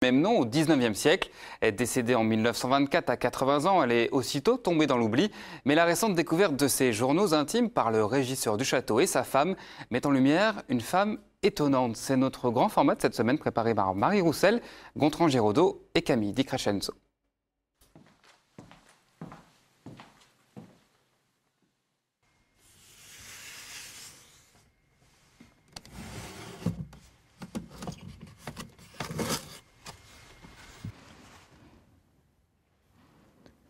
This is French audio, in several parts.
Même nom au 19e siècle. Elle est décédée en 1924 à 80 ans. Elle est aussitôt tombée dans l'oubli. Mais la récente découverte de ses journaux intimes par le régisseur du château et sa femme met en lumière une femme étonnante. C'est notre grand format de cette semaine préparé par Marie Roussel, Gontran Giraudot et Camille Di Crescenzo.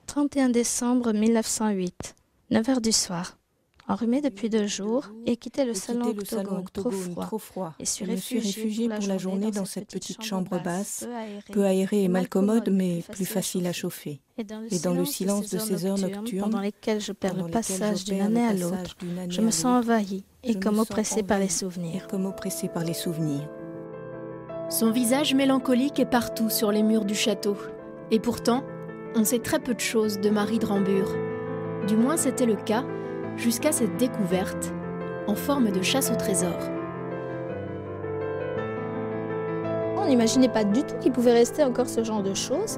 « 31 décembre 1908, 9 h du soir. Enrhumé depuis 2 jours et quitté le salon octogone trop froid et suis réfugié pour la journée dans cette petite chambre basse, peu aérée et mal commode mais plus facile à chauffer. Et dans le silence de ces heures nocturnes, pendant lesquelles je perds le passage d'une année à l'autre, je me sens envahi et comme oppressé par les souvenirs. Son visage mélancolique est partout sur les murs du château. Et pourtant, on sait très peu de choses de Marie de Rambures. Du moins, c'était le cas jusqu'à cette découverte en forme de chasse au trésor. On n'imaginait pas du tout qu'il pouvait rester encore ce genre de choses.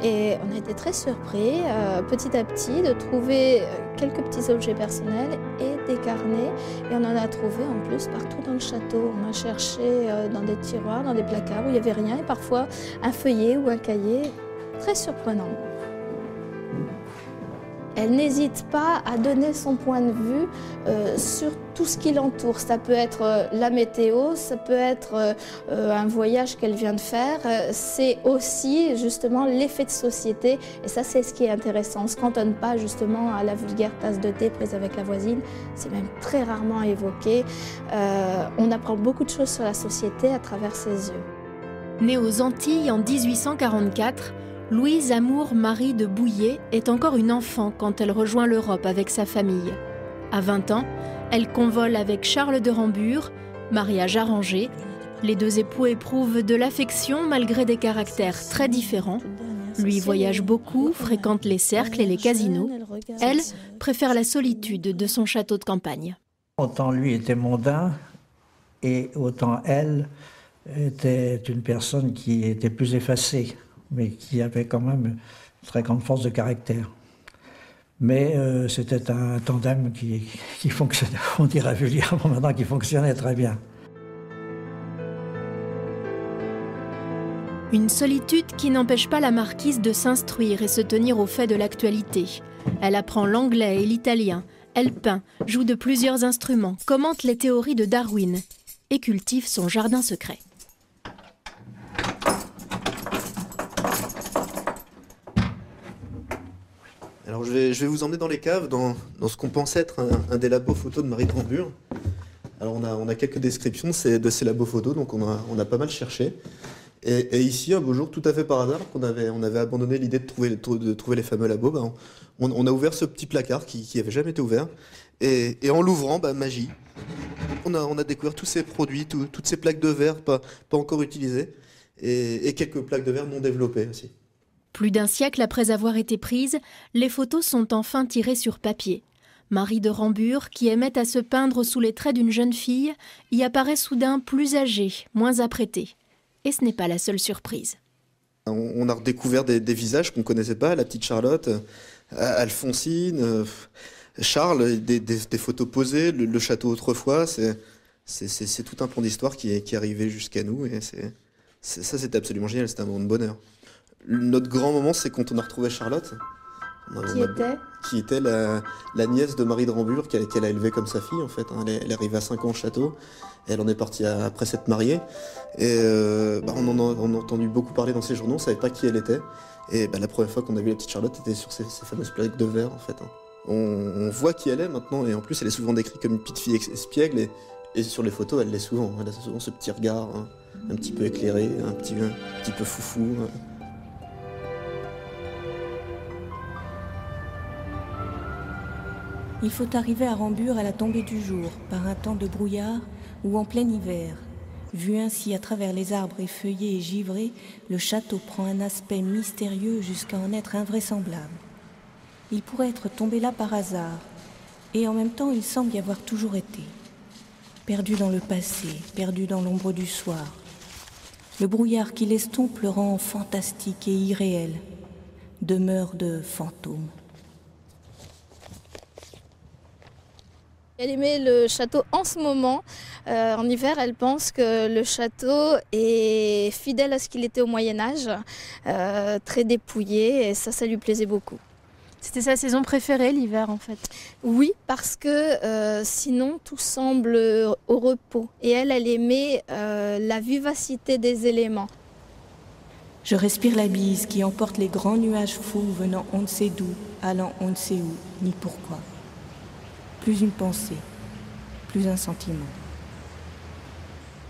Et on a été très surpris, petit à petit, de trouver quelques petits objets personnels et des carnets. Et on en a trouvé en plus partout dans le château. On a cherché dans des tiroirs, dans des placards où il n'y avait rien. Et parfois un feuillet ou un cahier. Très surprenant. Elle n'hésite pas à donner son point de vue sur tout ce qui l'entoure. Ça peut être la météo, ça peut être un voyage qu'elle vient de faire. C'est aussi justement l'effet de société. Et ça, c'est ce qui est intéressant. On ne se cantonne pas justement à la vulgaire tasse de thé prise avec la voisine. C'est même très rarement évoqué. On apprend beaucoup de choses sur la société à travers ses yeux. Née aux Antilles en 1844, Louise Amour Marie de Bouillé est encore une enfant quand elle rejoint l'Europe avec sa famille. À 20 ans, elle convole avec Charles de Rambures, mariage arrangé. Les deux époux éprouvent de l'affection malgré des caractères très différents. Lui voyage beaucoup, fréquente les cercles et les casinos. Elle préfère la solitude de son château de campagne. Autant lui était mondain et autant elle était une personne qui était plus effacée, mais qui avait quand même une très grande force de caractère. Mais c'était un tandem qui fonctionnait, on dirait vulgairement maintenant, qui fonctionnait très bien. Une solitude qui n'empêche pas la marquise de s'instruire et se tenir au fait de l'actualité. Elle apprend l'anglais et l'italien, elle peint, joue de plusieurs instruments, commente les théories de Darwin et cultive son jardin secret. Alors je vais vous emmener dans les caves, dans ce qu'on pense être un des labos photos de Marie de Rambures. Alors on a quelques descriptions de ces labos photos, donc on a pas mal cherché. Et ici, un beau jour, tout à fait par hasard, on avait abandonné l'idée de trouver les fameux labos, on a ouvert ce petit placard qui n'avait jamais été ouvert. Et en l'ouvrant, magie. On a découvert tous ces produits, toutes ces plaques de verre pas encore utilisées, et quelques plaques de verre non développées aussi. Plus d'un siècle après avoir été prises, les photos sont enfin tirées sur papier. Marie de Rambures, qui aimait à se peindre sous les traits d'une jeune fille, y apparaît soudain plus âgée, moins apprêtée. Et ce n'est pas la seule surprise. On a redécouvert des visages qu'on ne connaissait pas, la petite Charlotte, Alphonsine, Charles, des photos posées, le château autrefois. C'est tout un pan d'histoire qui est arrivé jusqu'à nous. Et ça, c'était absolument génial, c'était un moment de bonheur. Notre grand moment, c'est quand on a retrouvé Charlotte. Qui était la nièce de Marie de Rambures, qu'elle a élevée comme sa fille, en fait. Elle est arrivée à 5 ans au château. Et elle en est partie après s'être mariée. Et on a entendu beaucoup parler dans ses journaux, on ne savait pas qui elle était. Et la première fois qu'on a vu la petite Charlotte, c'était sur ces fameuses plaques de verre, en fait. On voit qui elle est maintenant, et en plus, elle est souvent décrite comme une petite fille espiègle. Et sur les photos, elle l'est souvent. Elle a souvent ce petit regard, un petit peu éclairé, un petit peu foufou. Il faut arriver à Rambures à la tombée du jour, par un temps de brouillard ou en plein hiver. Vu ainsi à travers les arbres effeuillés et givrés, le château prend un aspect mystérieux jusqu'à en être invraisemblable. Il pourrait être tombé là par hasard, et en même temps il semble y avoir toujours été. Perdu dans le passé, perdu dans l'ombre du soir. Le brouillard qui l'estompe le rend fantastique et irréel, demeure de fantôme. Elle aimait le château en ce moment. En hiver, elle pense que le château est fidèle à ce qu'il était au Moyen-Âge, très dépouillé, et ça lui plaisait beaucoup. C'était sa saison préférée, l'hiver, en fait. Oui, parce que sinon, tout semble au repos. Et elle aimait la vivacité des éléments. Je respire la bise qui emporte les grands nuages fous venant on ne sait d'où, allant on ne sait où, ni pourquoi. Plus une pensée, plus un sentiment.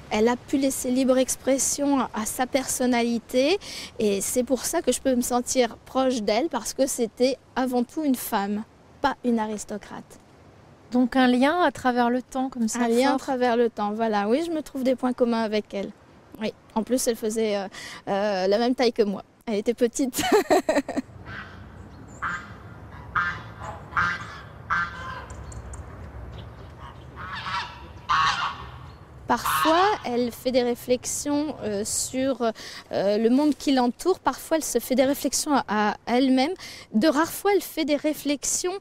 Elle a pu laisser libre expression à sa personnalité et c'est pour ça que je peux me sentir proche d'elle parce que c'était avant tout une femme, pas une aristocrate. Donc un lien à travers le temps comme ça. Un lien à travers le temps, voilà. Oui, je me trouve des points communs avec elle. Oui, en plus elle faisait la même taille que moi. Elle était petite. Parfois, elle fait des réflexions sur le monde qui l'entoure. Parfois, elle se fait des réflexions à elle-même. De rares fois, elle fait des réflexions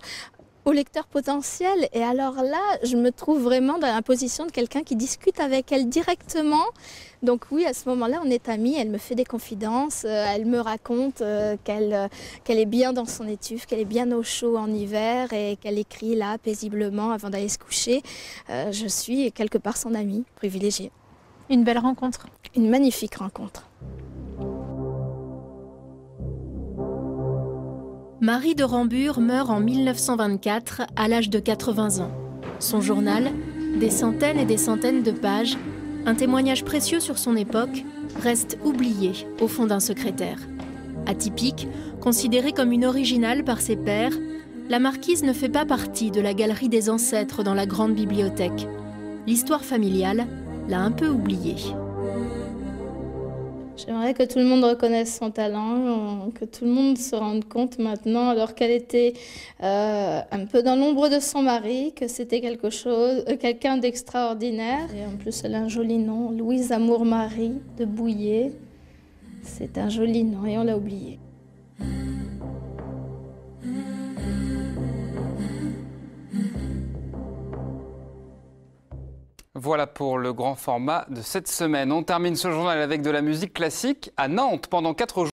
au lecteur potentiel. Et alors là, je me trouve vraiment dans la position de quelqu'un qui discute avec elle directement. Donc oui, à ce moment-là, on est amis. Elle me fait des confidences. Elle me raconte qu'elle est bien dans son étuffe, qu'elle est bien au chaud en hiver et qu'elle écrit là paisiblement avant d'aller se coucher. Je suis quelque part son amie privilégiée. Une belle rencontre. Une magnifique rencontre. Marie de Rambure meurt en 1924 à l'âge de 80 ans. Son journal, des centaines et des centaines de pages, un témoignage précieux sur son époque, reste oublié au fond d'un secrétaire. Atypique, considérée comme une originale par ses pairs, la marquise ne fait pas partie de la galerie des ancêtres dans la grande bibliothèque. L'histoire familiale l'a un peu oubliée. J'aimerais que tout le monde reconnaisse son talent, que tout le monde se rende compte maintenant, alors qu'elle était un peu dans l'ombre de son mari, que c'était quelqu'un d'extraordinaire. Et en plus, elle a un joli nom, Louise Amour Marie de Bouillé. C'est un joli nom et on l'a oublié. Voilà pour le grand format de cette semaine. On termine ce journal avec de la musique classique à Nantes pendant 4 jours.